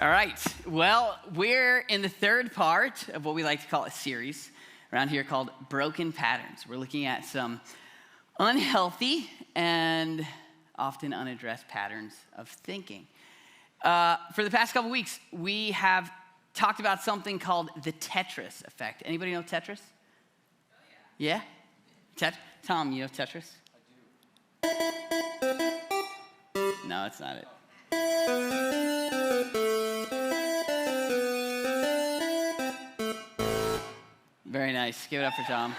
All right. Well, we're in the third part of what we like to call a series around here called Broken Patterns. We're looking at some unhealthy and often unaddressed patterns of thinking. For the past couple weeks, we have talked about something called the Tetris effect. Anybody know Tetris? Oh, yeah. Yeah? Tom, you know Tetris? I do. No, it's not it. Very nice. Give it up for Tom.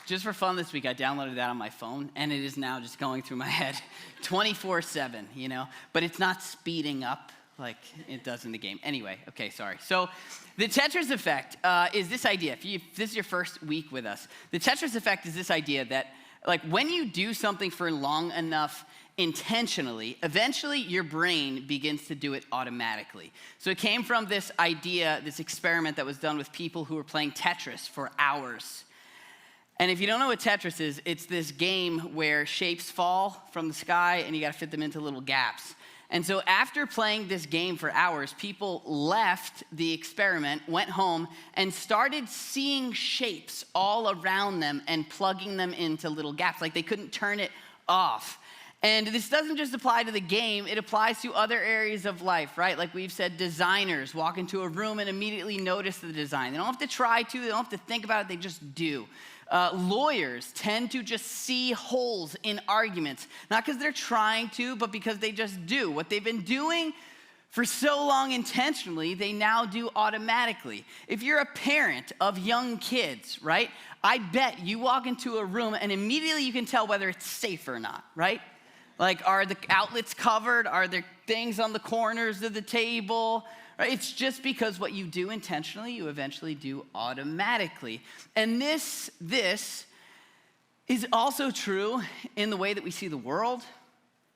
Just for fun this week, I downloaded that on my phone, and it is now just going through my head 24/7, you know? But it's not speeding up like it does in the game. Anyway, okay, sorry. So the Tetris effect is this idea. If this is your first week with us, the Tetris effect is this idea that like when you do something for long enough intentionally, eventually your brain begins to do it automatically. So it came from this idea, this experiment that was done with people who were playing Tetris for hours. And if you don't know what Tetris is, it's this game where shapes fall from the sky and you gotta fit them into little gaps. And so after playing this game for hours, people left the experiment, went home, and started seeing shapes all around them and plugging them into little gaps. Like they couldn't turn it off. And this doesn't just apply to the game, it applies to other areas of life, right? Like we've said, designers walk into a room and immediately notice the design. They don't have to try to, they don't have to think about it, they just do. Lawyers tend to just see holes in arguments, not because they're trying to, but because they just do. What they've been doing for so long intentionally, they now do automatically. If you're a parent of young kids, right? I bet you walk into a room and immediately you can tell whether it's safe or not, right? Like, are the outlets covered? Are there things on the corners of the table? Right? It's just because what you do intentionally, you eventually do automatically. And this is also true in the way that we see the world,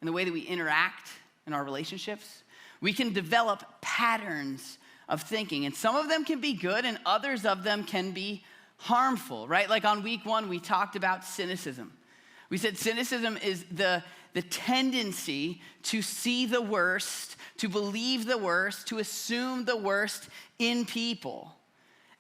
in the way that we interact in our relationships. We can develop patterns of thinking, and some of them can be good, and others of them can be harmful, right? Like on week one, we talked about cynicism. We said cynicism is the tendency to see the worst, to believe the worst, to assume the worst in people.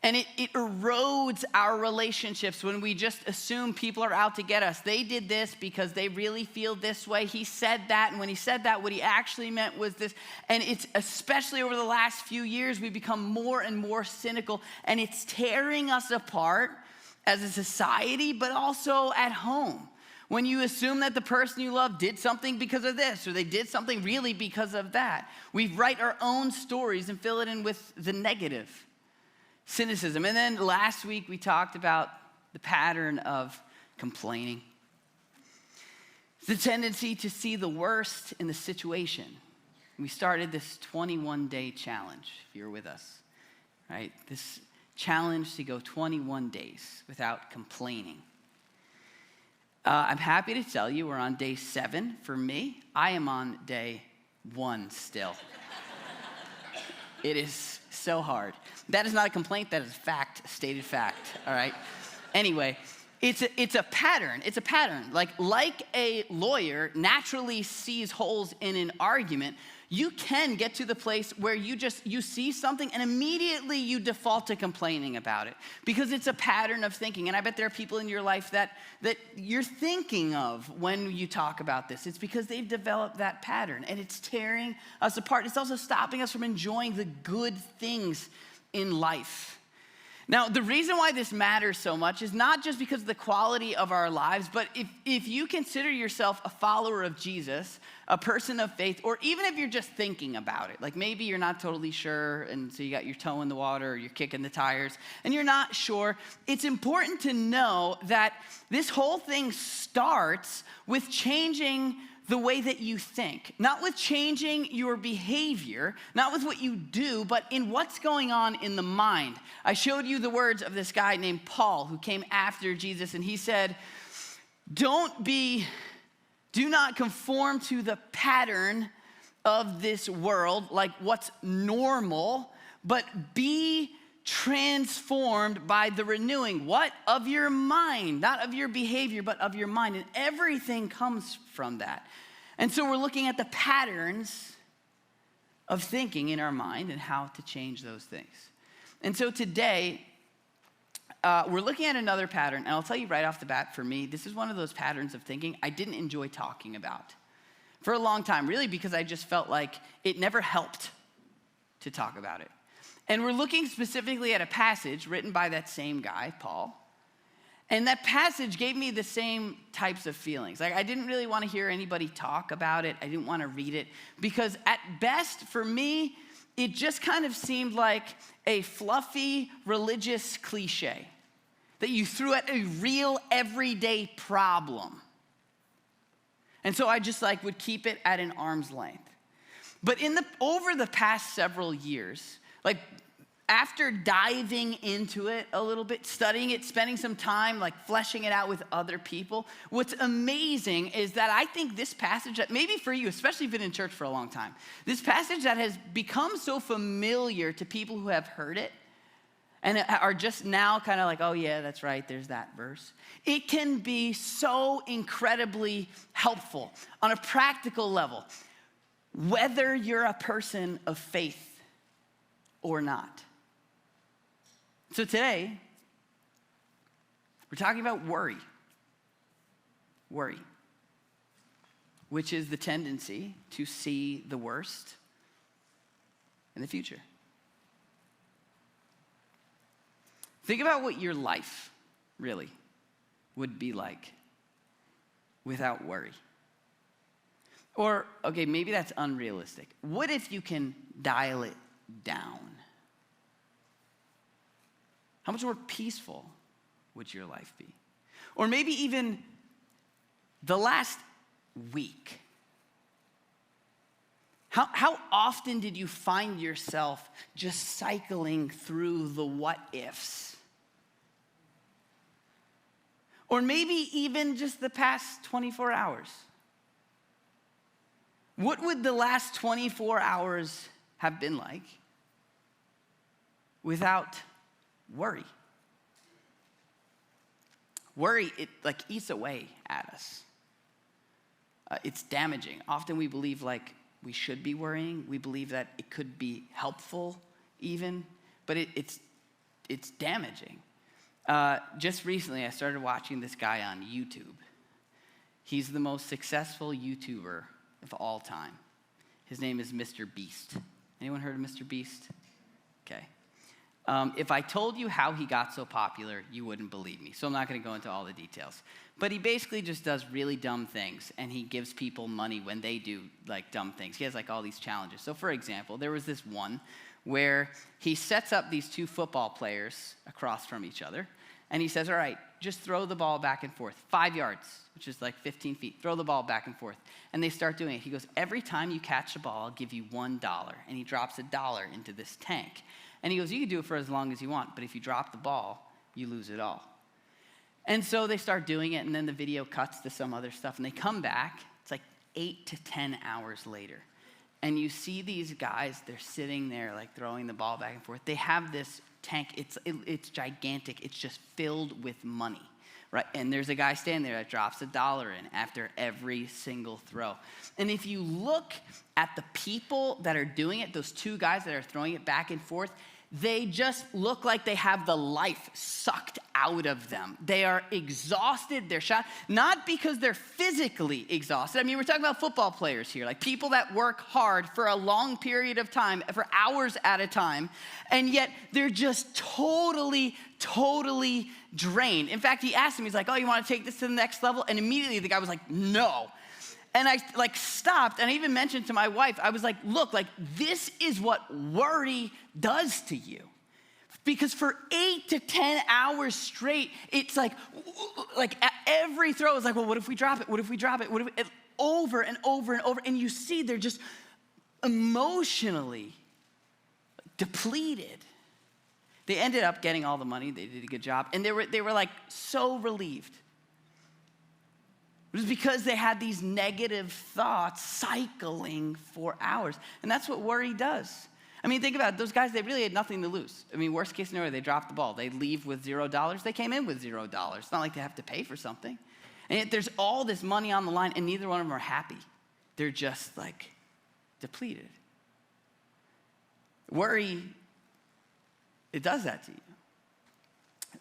And it erodes our relationships when we just assume people are out to get us. They did this because they really feel this way. He said that, and when he said that, what he actually meant was this. And it's especially over the last few years, we've become more and more cynical, and it's tearing us apart as a society, but also at home. When you assume that the person you love did something because of this, or they did something really because of that. We write our own stories and fill it in with the negative. Cynicism. And then last week we talked about the pattern of complaining. It's the tendency to see the worst in the situation. We started this 21-day challenge, if you're with us, right? This challenge to go 21 days without complaining. I'm happy to tell you we're on day 7 for me. I am on day 1 still. It is so hard. That is not a complaint, that is fact, stated fact, all right? Anyway, it's a pattern. It's a pattern. Like a lawyer naturally sees holes in an argument, you can get to the place where you see something and immediately you default to complaining about it because it's a pattern of thinking. And I bet there are people in your life that you're thinking of when you talk about this. It's because they've developed that pattern and it's tearing us apart. It's also stopping us from enjoying the good things in life. Now, the reason why this matters so much is not just because of the quality of our lives, but if you consider yourself a follower of Jesus, a person of faith, or even if you're just thinking about it, like maybe you're not totally sure, and so you got your toe in the water, or you're kicking the tires, and you're not sure, it's important to know that this whole thing starts with changing the way that you think, not with changing your behavior, not with what you do, but in what's going on in the mind. I showed you the words of this guy named Paul who came after Jesus, and he said, do not conform to the pattern of this world, like what's normal, but be transformed by the renewing, what? Of your mind, not of your behavior, but of your mind. And everything comes from that. And so we're looking at the patterns of thinking in our mind and how to change those things. And so today, we're looking at another pattern, and I'll tell you right off the bat, for me, this is one of those patterns of thinking I didn't enjoy talking about for a long time, really because I just felt like it never helped to talk about it. And we're looking specifically at a passage written by that same guy, Paul. And that passage gave me the same types of feelings. Like, I didn't really want to hear anybody talk about it. I didn't want to read it because at best, for me, it just kind of seemed like a fluffy religious cliche that you threw at a real everyday problem. And so I just would keep it at an arm's length. But over the past several years, after diving into it a little bit, studying it, spending some time fleshing it out with other people, what's amazing is that I think this passage, that maybe for you, especially if you've been in church for a long time, this passage that has become so familiar to people who have heard it and are just now kind of oh yeah, that's right, there's that verse. It can be so incredibly helpful on a practical level, whether you're a person of faith or not. So today, we're talking about worry. Worry, which is the tendency to see the worst in the future. Think about what your life really would be like without worry. Or, okay, maybe that's unrealistic. What if you can dial it down? How much more peaceful would your life be? Or maybe even the last week. How often did you find yourself just cycling through the what ifs? Or maybe even just the past 24 hours. What would the last 24 hours have been like without worry? Worry, it eats away at us. It's damaging. Often we believe we should be worrying. We believe that it could be helpful even, but it's damaging. Just recently, I started watching this guy on YouTube. He's the most successful YouTuber of all time. His name is Mr. Beast. Anyone heard of Mr. Beast? Okay. If I told you how he got so popular, you wouldn't believe me. So I'm not going to go into all the details. But he basically just does really dumb things, and he gives people money when they do dumb things. He has all these challenges. So for example, there was this one where he sets up these two football players across from each other, and he says, all right, just throw the ball back and forth, 5 yards, which is 15 feet. Throw the ball back and forth. And they start doing it. He goes, every time you catch the ball, I'll give you $1. And he drops $1 into this tank. And he goes, you can do it for as long as you want, but if you drop the ball, you lose it all. And so they start doing it, and then the video cuts to some other stuff, and they come back. It's 8 to 10 hours later. And you see these guys, they're sitting there throwing the ball back and forth. They have this tank, it's gigantic. It's just filled with money, right? And there's a guy standing there that drops $1 in after every single throw. And if you look at the people that are doing it, those two guys that are throwing it back and forth, they just look like they have the life sucked out of them. They are exhausted, they're shot, not because they're physically exhausted. I mean, we're talking about football players here, people that work hard for a long period of time, for hours at a time, and yet they're just totally drained. In fact, he asked him, he's like, oh, you want to take this to the next level? And immediately the guy was like, no. And I stopped, and I even mentioned to my wife, I was like, look, this is what worry does to you. Because for 8 to 10 hours straight, it's at every throw is well, what if we drop it? What if we drop it? What if it? Over and over and over. And you see they're just emotionally depleted. They ended up getting all the money. They did a good job. And they were so relieved. It was because they had these negative thoughts cycling for hours. And that's what worry does. I mean, think about it. Those guys, they really had nothing to lose. I mean, worst case scenario, they dropped the ball. They leave with $0. They came in with $0. It's not like they have to pay for something. And yet there's all this money on the line, and neither one of them are happy. they're just like depleted. Worry, it does that to you.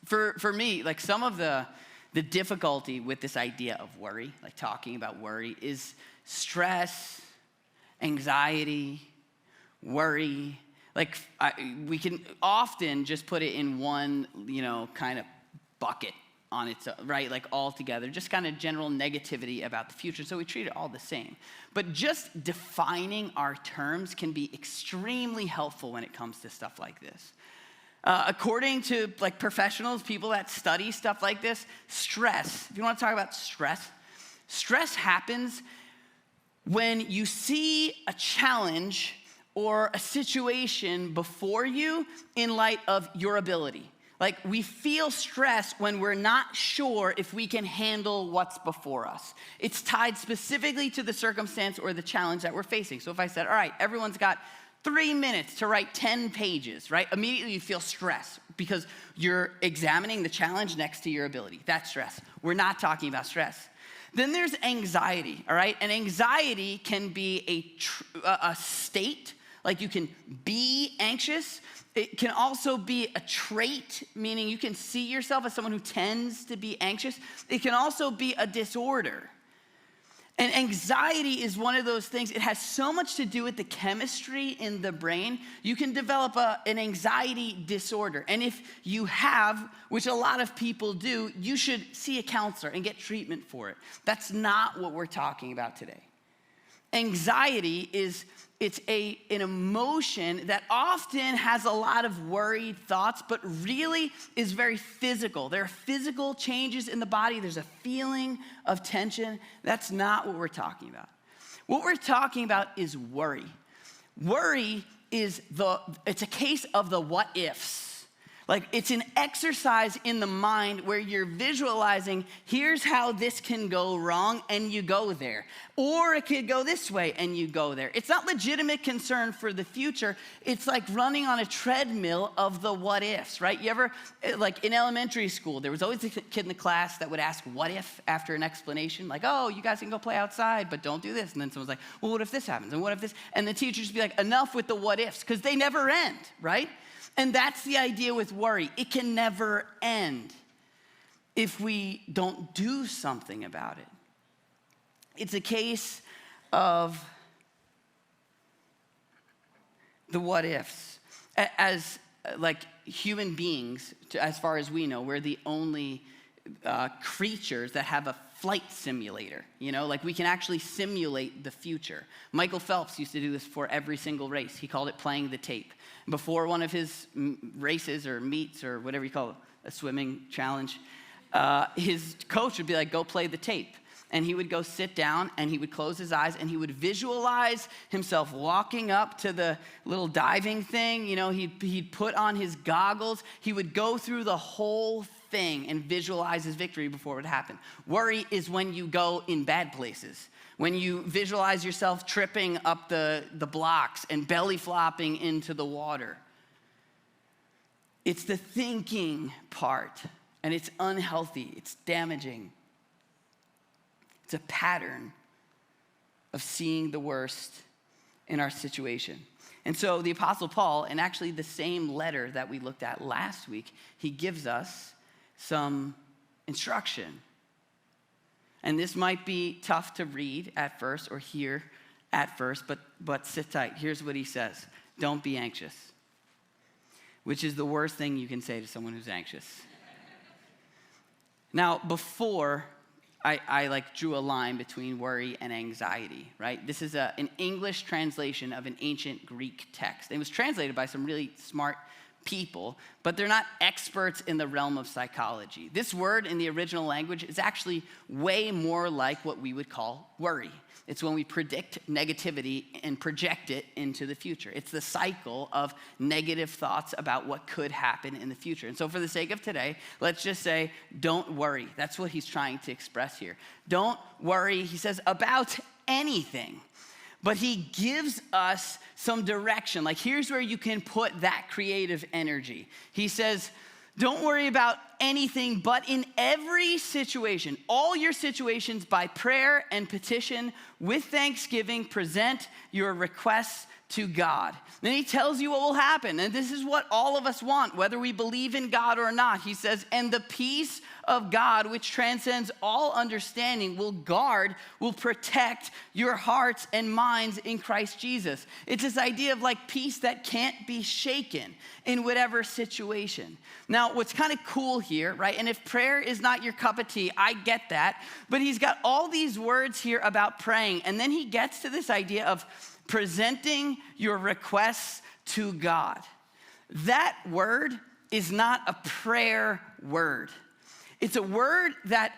For me, like some of the difficulty with this idea of worry, like talking about worry, is stress, anxiety, worry. Like we can often just put it in one, kind of bucket on its own, right? Like all together, just kind of general negativity about the future. So we treat it all the same. But just defining our terms can be extremely helpful when it comes to stuff like this. According to like professionals, people that study stuff like this, stress, if you want to talk about stress happens when you see a challenge or a situation before you in light of your ability. Like we feel stress when we're not sure if we can handle what's before us. It's tied specifically to the circumstance or the challenge that we're facing. So if I said, all right, everyone's got 3 minutes to write 10 pages, right? Immediately you feel stress because you're examining the challenge next to your ability. That's stress. We're not talking about stress. Then there's anxiety, all right? And anxiety can be a state, like you can be anxious. It can also be a trait, meaning you can see yourself as someone who tends to be anxious. It can also be a disorder. And anxiety is one of those things, it has so much to do with the chemistry in the brain. You can develop an anxiety disorder. And if you have, which a lot of people do, you should see a counselor and get treatment for it. That's not what we're talking about today. Anxiety it's an emotion that often has a lot of worried thoughts, but really is very physical. There are physical changes in the body. There's a feeling of tension. That's not what we're talking about. What we're talking about is worry. Worry is it's a case of the what ifs. Like it's an exercise in the mind where you're visualizing, here's how this can go wrong, and you go there. Or it could go this way, and you go there. It's not legitimate concern for the future. It's like running on a treadmill of the what ifs, right? You ever, like in elementary school, there was always a kid in the class that would ask what if after an explanation, like, oh, you guys can go play outside, but don't do this. And then someone's like, well, what if this happens? And what if this? And the teacher just be like, enough with the what ifs, because they never end, right? And that's the idea with worry. It can never end if we don't do something about it. It's a case of the what ifs. As like human beings, as far as we know, we're the only creatures that have a flight simulator. Like we can actually simulate the future. Michael Phelps used to do this for every single race. He called it playing the tape. Before one of his races or meets or whatever you call it, a swimming challenge, his coach would be like, go play the tape. And he would go sit down and he would close his eyes and he would visualize himself walking up to the little diving thing. He'd put on his goggles. He would go through the whole thing and visualize his victory before it would happen. Worry is when you go in bad places. When you visualize yourself tripping up the blocks and belly flopping into the water. It's the thinking part, and it's unhealthy, it's damaging. It's a pattern of seeing the worst in our situation. And so the Apostle Paul, in actually the same letter that we looked at last week, he gives us some instruction. And this might be tough to read at first or hear at first, but sit tight. Here's what he says. Don't be anxious, which is the worst thing you can say to someone who's anxious. Now, before I drew a line between worry and anxiety, right? This is an English translation of an ancient Greek text. It was translated by some really smart people, but they're not experts in the realm of psychology. This word in the original language is actually way more like what we would call worry. It's when we predict negativity and project it into the future. It's the cycle of negative thoughts about what could happen in the future. And so for the sake of today, let's just say, don't worry. That's what he's trying to express here. Don't worry, he says, about anything. But he gives us some direction. Like, here's where you can put that creative energy. He says, Don't worry about anything, but in every situation, all your situations by prayer and petition with thanksgiving, present your requests to God. Then he tells you what will happen. And this is what all of us want, whether we believe in God or not. He says, and the peace of God, which transcends all understanding, will guard, will protect your hearts and minds in Christ Jesus. It's this idea of like peace that can't be shaken in whatever situation. Now, what's kind of cool here, right? And if prayer is not your cup of tea, I get that. But he's got all these words here about praying. And then he gets to this idea of presenting your requests to God. That word is not a prayer word. It's a word that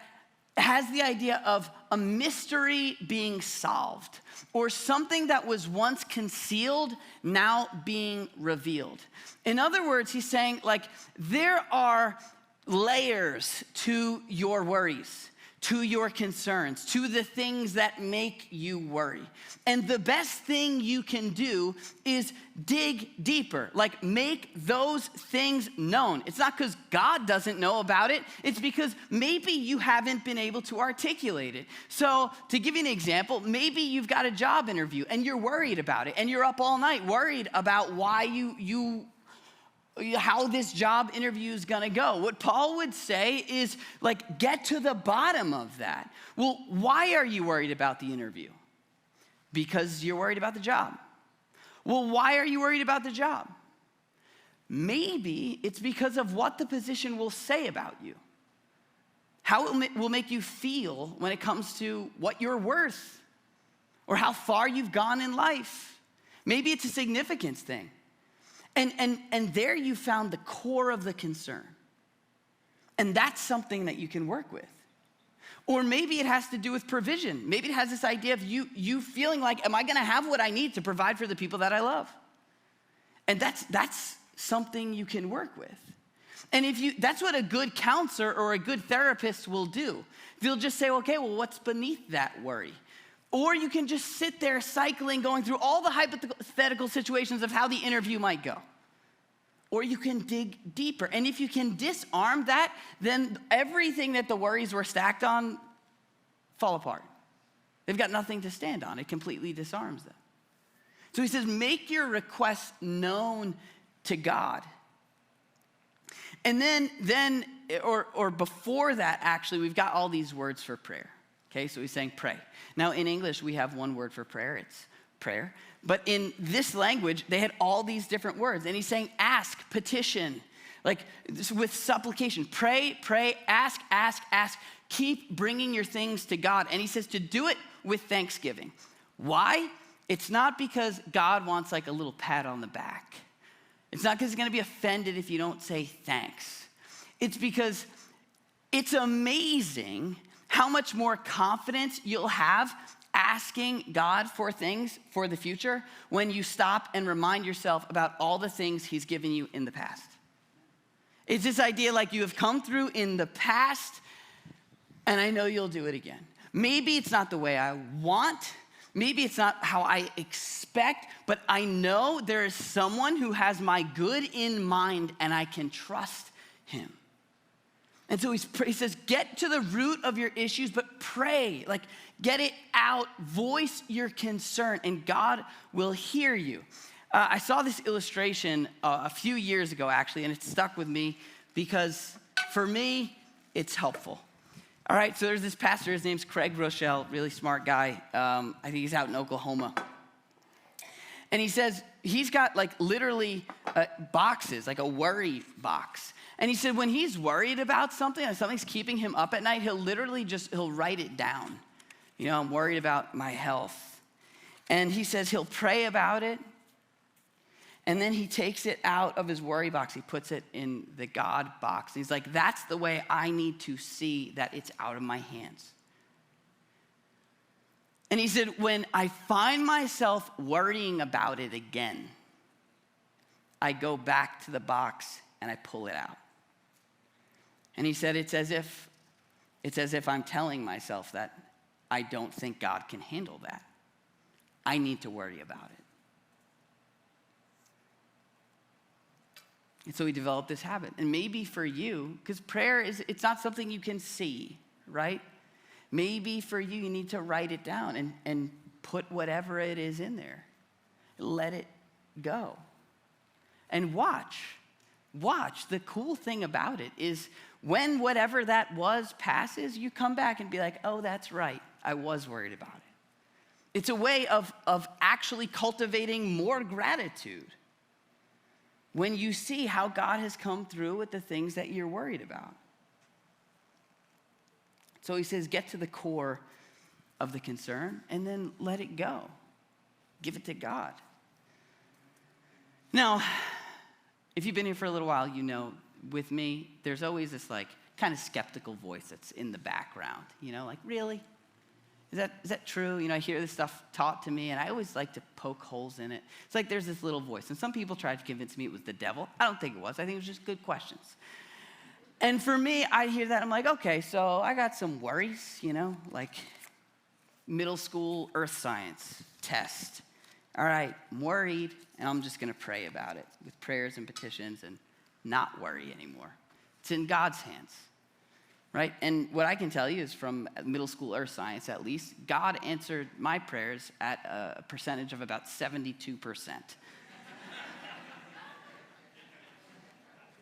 has the idea of a mystery being solved, or something that was once concealed now being revealed. In other words, he's saying, like, there are layers to your worries, to your concerns, to the things that make you worry. And the best thing you can do is dig deeper, like make those things known. It's not because God doesn't know about it, it's because maybe you haven't been able to articulate it. So to give you an example, maybe you've got a job interview and you're worried about it, and you're up all night worried about why how this job interview is gonna go. What Paul would say is, like, get to the bottom of that. Well, why are you worried about the interview? Because you're worried about the job. Well, why are you worried about the job? Maybe it's because of what the position will say about you, how it will make you feel when it comes to what you're worth or how far you've gone in life. Maybe it's a significance thing. And there you found the core of the concern. And that's something that you can work with. Or maybe it has to do with provision. Maybe it has this idea of you feeling like, am I gonna have what I need to provide for the people that I love? And that's something you can work with. And that's what a good counselor or a good therapist will do. They'll just say, okay, well, what's beneath that worry? Or you can just sit there cycling, going through all the hypothetical situations of how the interview might go. Or you can dig deeper. And if you can disarm that, then everything that the worries were stacked on fall apart. They've got nothing to stand on. It completely disarms them. So he says, make your requests known to God. And then before that, actually, we've got all these words for prayer. Okay, so he's saying pray. Now, in English, we have one word for prayer. It's prayer. But in this language, they had all these different words. And he's saying ask, petition, like with supplication. Pray, ask. Keep bringing your things to God. And he says to do it with thanksgiving. Why? It's not because God wants like a little pat on the back. It's not because he's going to be offended if you don't say thanks. It's because it's amazing how much more confidence you'll have asking God for things for the future when you stop and remind yourself about all the things he's given you in the past. It's this idea like you have come through in the past, and I know you'll do it again. Maybe it's not the way I want, maybe it's not how I expect, but I know there is someone who has my good in mind, and I can trust him. And so he says, get to the root of your issues, but pray, like get it out, voice your concern, and God will hear you. I saw this illustration a few years ago, actually, and it stuck with me because for me, it's helpful. All right, so there's this pastor, his name's Craig Rochelle, really smart guy. I think he's out in Oklahoma. And he says he's got like literally boxes, like a worry box. And he said when he's worried about something, and something's keeping him up at night, he'll write it down. You know, I'm worried about my health. And he says he'll pray about it, and then he takes it out of his worry box. He puts it in the God box. He's like, that's the way I need to see that it's out of my hands. And he said, when I find myself worrying about it again, I go back to the box and I pull it out. And he said, it's as if I'm telling myself that I don't think God can handle that. I need to worry about it. And so we developed this habit. And maybe for you, because prayer it's not something you can see, right? Maybe for you, you need to write it down and put whatever it is in there. Let it go. And watch. The cool thing about it is when whatever that was passes, you come back and be like, oh, that's right. I was worried about it. It's a way of actually cultivating more gratitude when you see how God has come through with the things that you're worried about. So he says, get to the core of the concern and then let it go. Give it to God. Now, if you've been here for a little while, you know, with me, there's always this like kind of skeptical voice that's in the background, you know, like, really? Is that true? You know, I hear this stuff taught to me, and I always like to poke holes in it. It's like there's this little voice, and some people tried to convince me it was the devil. I don't think it was. I think it was just good questions. And for me, I hear that, I'm like, okay, so I got some worries, you know, like middle school earth science test. All right, I'm worried, and I'm just gonna pray about it with prayers and petitions and not worry anymore. It's in God's hands. Right? And what I can tell you is from middle school earth science, at least, God answered my prayers at a percentage of about 72%.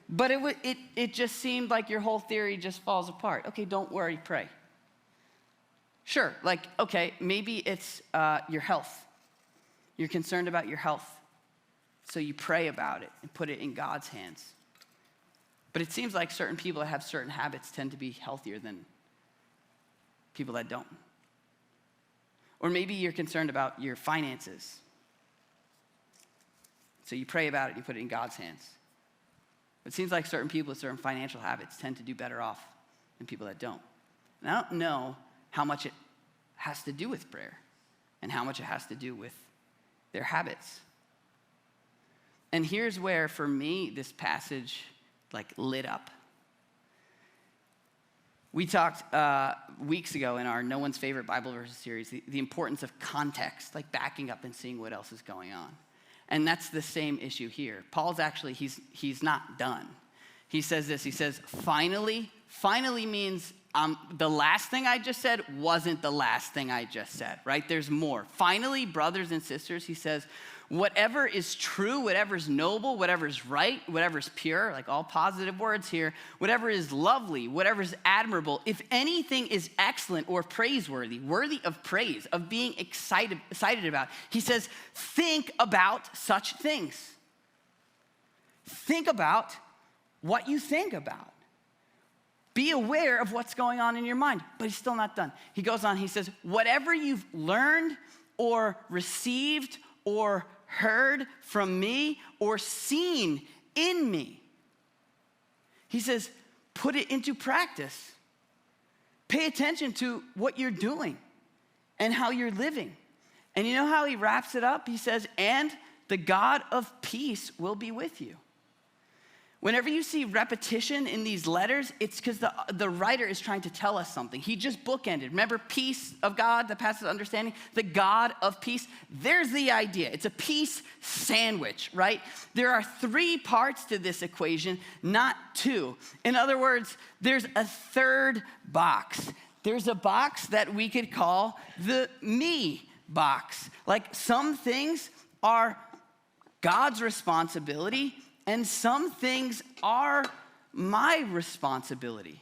But it just seemed like your whole theory just falls apart. Okay, don't worry, pray. Sure, like, okay, maybe it's your health. You're concerned about your health. So you pray about it and put it in God's hands. But it seems like certain people that have certain habits tend to be healthier than people that don't. Or maybe you're concerned about your finances. So you pray about it and you put it in God's hands. It seems like certain people with certain financial habits tend to do better off than people that don't. And I don't know how much it has to do with prayer and how much it has to do with their habits. And here's where, for me, this passage like lit up. We talked weeks ago in our No One's Favorite Bible Verses series, the importance of context, like backing up and seeing what else is going on. And that's the same issue here. Paul's actually, he's not done. He says this, he says, finally means the last thing I just said wasn't the last thing I just said, right? There's more. Finally, brothers and sisters, he says, whatever is true, whatever is noble, whatever is right, whatever is pure, like all positive words here, whatever is lovely, whatever is admirable, if anything is excellent or praiseworthy, worthy of praise, of being excited about, he says, think about such things. Think about what you think about. Be aware of what's going on in your mind. But he's still not done. He goes on, he says, whatever you've learned or received or heard from me or seen in me. He says, put it into practice. Pay attention to what you're doing and how you're living. And you know how he wraps it up? He says, and the God of peace will be with you. Whenever you see repetition in these letters, it's because the writer is trying to tell us something. He just bookended. Remember, peace of God that passes understanding? The God of peace. There's the idea. It's a peace sandwich, right? There are 3 parts to this equation, not 2. In other words, there's a third box. There's a box that we could call the me box. Like some things are God's responsibility, and some things are my responsibility.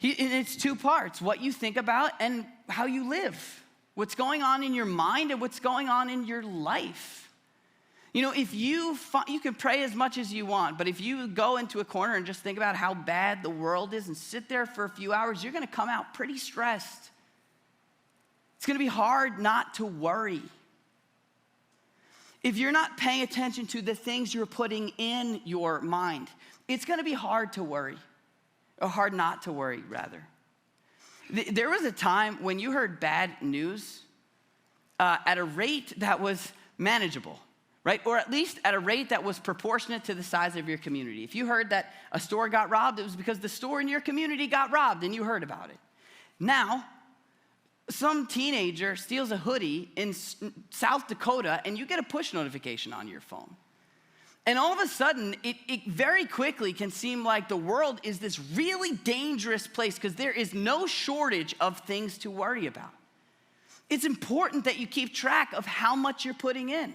It's 2 parts, what you think about and how you live. What's going on in your mind and what's going on in your life. You know, if you can pray as much as you want, but if you go into a corner and just think about how bad the world is and sit there for a few hours, you're gonna come out pretty stressed. It's gonna be hard not to worry. If you're not paying attention to the things you're putting in your mind, it's gonna be hard to worry, or hard not to worry, rather. There was a time when you heard bad news at a rate that was manageable, right? Or at least at a rate that was proportionate to the size of your community. If you heard that a store got robbed, it was because the store in your community got robbed and you heard about it. Now, some teenager steals a hoodie in South Dakota and you get a push notification on your phone. And all of a sudden, it very quickly can seem like the world is this really dangerous place because there is no shortage of things to worry about. It's important that you keep track of how much you're putting in.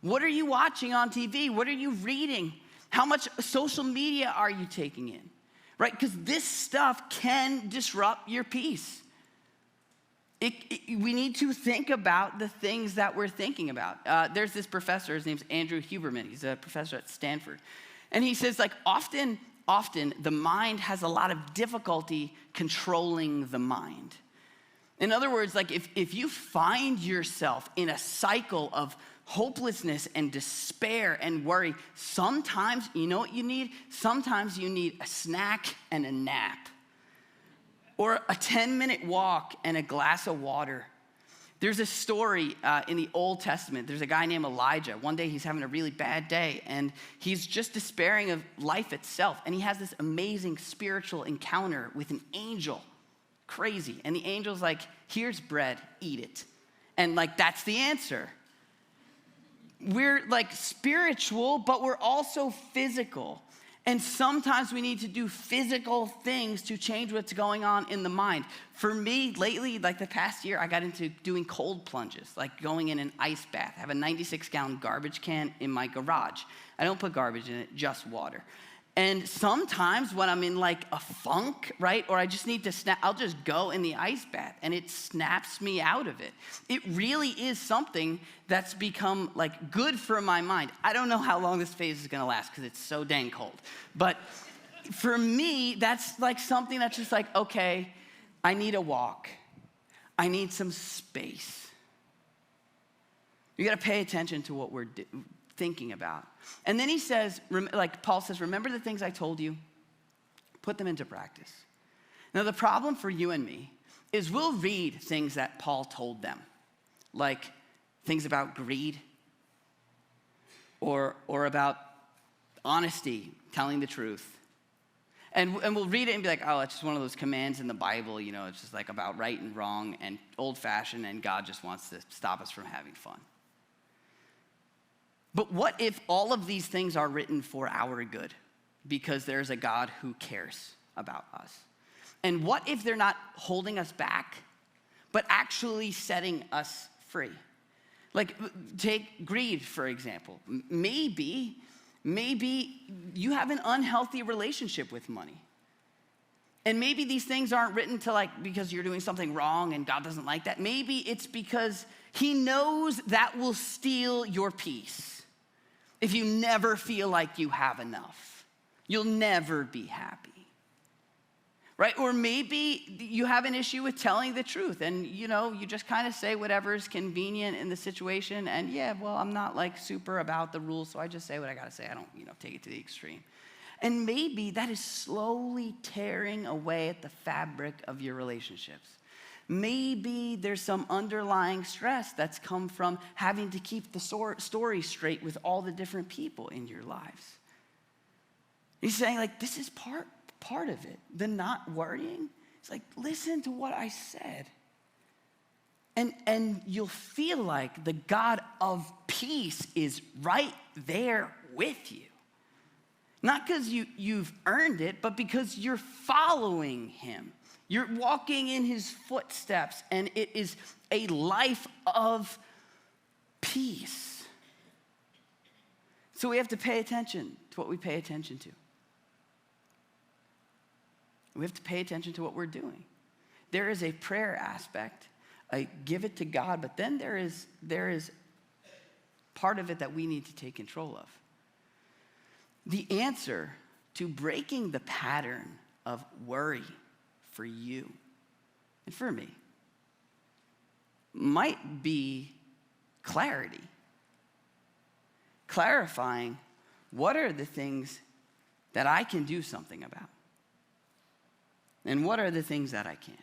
What are you watching on TV? What are you reading? How much social media are you taking in? Right? Because this stuff can disrupt your peace. We need to think about the things that we're thinking about. There's this professor, his name's Andrew Huberman. He's a professor at Stanford. And he says, like, often the mind has a lot of difficulty controlling the mind. In other words, like, if you find yourself in a cycle of hopelessness and despair and worry, sometimes, you know what you need? Sometimes you need a snack and a nap. Or a 10-minute walk and a glass of water. There's a story in the Old Testament. There's a guy named Elijah. One day he's having a really bad day, and he's just despairing of life itself. And he has this amazing spiritual encounter with an angel. Crazy. And the angel's like, here's bread, eat it. And like, that's the answer. We're like spiritual, but we're also physical. And sometimes we need to do physical things to change what's going on in the mind. For me, lately, like the past year, I got into doing cold plunges, like going in an ice bath. I have a 96-gallon garbage can in my garage. I don't put garbage in it, just water. And sometimes when I'm in like a funk, right, or I just need to snap, I'll just go in the ice bath and it snaps me out of it. It really is something that's become like good for my mind. I don't know how long this phase is gonna last because it's so dang cold. But for me, that's like something that's just like, okay, I need a walk. I need some space. You gotta pay attention to what we're thinking about. And then he says, like Paul says, remember the things I told you? Put them into practice. Now, the problem for you and me is we'll read things that Paul told them, like things about greed or about honesty, telling the truth. And we'll read it and be like, oh, it's just one of those commands in the Bible, you know, it's just like about right and wrong and old-fashioned, and God just wants to stop us from having fun. But what if all of these things are written for our good because there's a God who cares about us? And what if they're not holding us back, but actually setting us free? Like, take greed, for example. Maybe you have an unhealthy relationship with money. And maybe these things aren't written to like because you're doing something wrong and God doesn't like that. Maybe it's because he knows that will steal your peace. If you never feel like you have enough, you'll never be happy, right? Or maybe you have an issue with telling the truth and, you know, you just kind of say whatever is convenient in the situation and yeah, well, I'm not like super about the rules, so I just say what I gotta say. I don't, you know, take it to the extreme. And maybe that is slowly tearing away at the fabric of your relationships. Maybe there's some underlying stress that's come from having to keep the story straight with all the different people in your lives. He's saying, like, this is part of it. The not worrying. It's like, listen to what I said. And you'll feel like the God of peace is right there with you. Not because you've earned it, but because you're following him. You're walking in his footsteps, and it is a life of peace. So we have to pay attention to what we pay attention to. We have to pay attention to what we're doing. There is a prayer aspect. I give it to God, but then there is part of it that we need to take control of. The answer to breaking the pattern of worry for you and for me might be clarity. Clarifying what are the things that I can do something about and what are the things that I can't.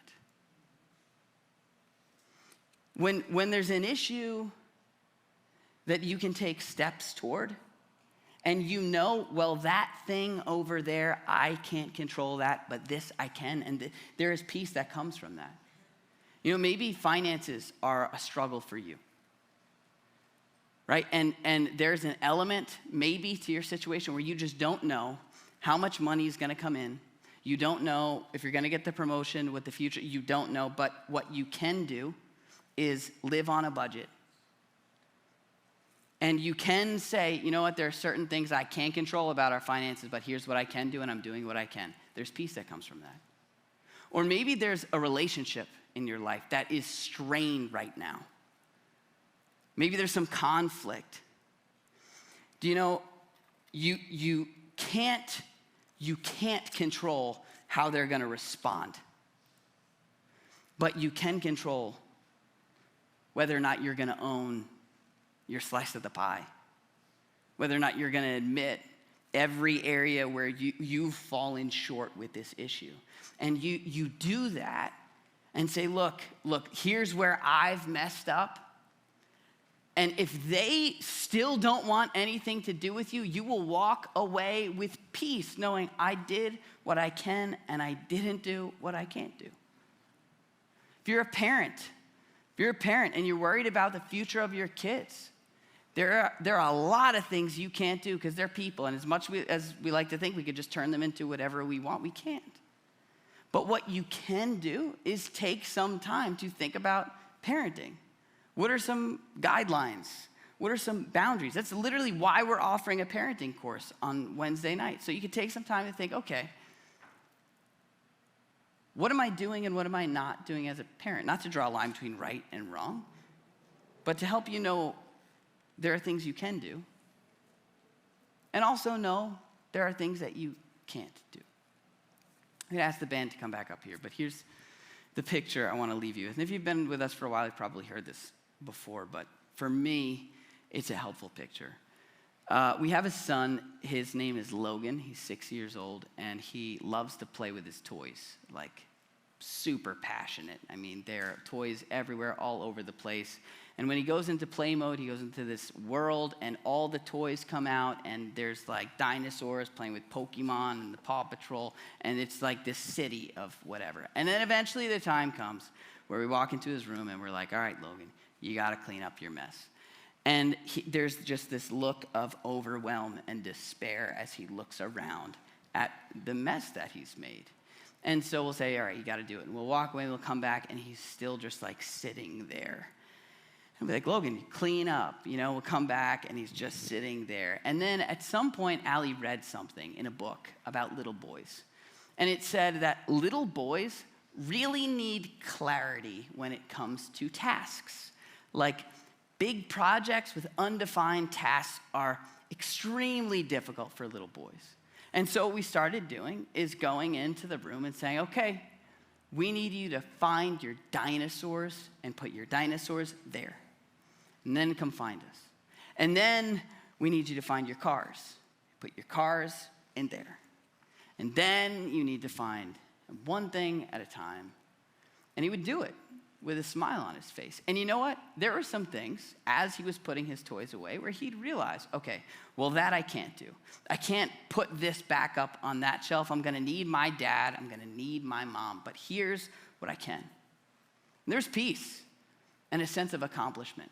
When there's an issue that you can take steps toward, and you know, well, that thing over there, I can't control that, but this I can, and there is peace that comes from that. You know, maybe finances are a struggle for you. right? And there's an element maybe to your situation where you just don't know how much money is going to come in. You don't know if you're going to get the promotion, what the future, you don't know. But what you can do is live on a budget. And you can say, you know what, there are certain things I can't control about our finances, but here's what I can do, and I'm doing what I can. There's peace that comes from that. Or maybe there's a relationship in your life that is strained right now. Maybe there's some conflict. Do you know, you can't control how they're going to respond. But you can control whether or not you're going to own your slice of the pie. Whether or not you're going to admit every area where you've fallen short with this issue. And you do that and say, look, here's where I've messed up. And if they still don't want anything to do with you, you will walk away with peace, knowing I did what I can and I didn't do what I can't do. If you're a parent and you're worried about the future of your kids, there are a lot of things you can't do because they're people. And as much as we like to think we could just turn them into whatever we want, we can't. But what you can do is take some time to think about parenting. What are some guidelines? What are some boundaries? That's literally why we're offering a parenting course on Wednesday night. So you can take some time to think, okay, what am I doing and what am I not doing as a parent? Not to draw a line between right and wrong, but to help you know there are things you can do. And also know there are things that you can't do. I'm gonna ask the band to come back up here, but here's the picture I wanna leave you with. And if you've been with us for a while, you've probably heard this before, but for me, it's a helpful picture. We have a son, his name is Logan, he's 6 years old, and he loves to play with his toys, like super passionate. I mean, there are toys everywhere, all over the place. And when he goes into play mode, he goes into this world, and all the toys come out, and there's like dinosaurs playing with Pokemon and the Paw Patrol, and it's like this city of whatever. And then eventually the time comes where we walk into his room, and we're like, all right, Logan, you got to clean up your mess. And there's just this look of overwhelm and despair as he looks around at the mess that he's made. And so we'll say, all right, you got to do it. And we'll walk away, and we'll come back, and he's still just like sitting there. And we'll be like, Logan, clean up. You know, we'll come back, and he's just sitting there. And then at some point, Allie read something in a book about little boys. And it said that little boys really need clarity when it comes to tasks. Like, big projects with undefined tasks are extremely difficult for little boys. And so what we started doing is going into the room and saying, okay, we need you to find your dinosaurs and put your dinosaurs there. And then come find us. And then we need you to find your cars. Put your cars in there. And then you need to find one thing at a time. And he would do it with a smile on his face. And you know what? There were some things, as he was putting his toys away, where he'd realize, okay, well, that I can't do. I can't put this back up on that shelf. I'm gonna need my dad. I'm gonna need my mom. But here's what I can. And there's peace and a sense of accomplishment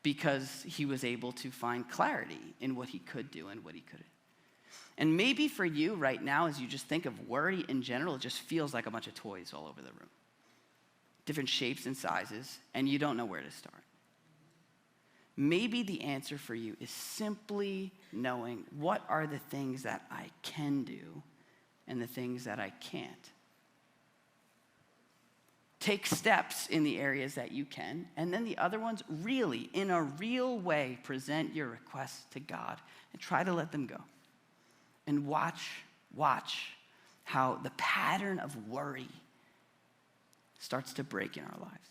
because he was able to find clarity in what he could do and what he couldn't. And maybe for you right now, as you just think of worry in general, it just feels like a bunch of toys all over the room. Different shapes and sizes, and you don't know where to start. Maybe the answer for you is simply knowing what are the things that I can do and the things that I can't. Take steps in the areas that you can, and then the other ones really, in a real way, present your requests to God and try to let them go. And watch how the pattern of worry starts to break in our lives.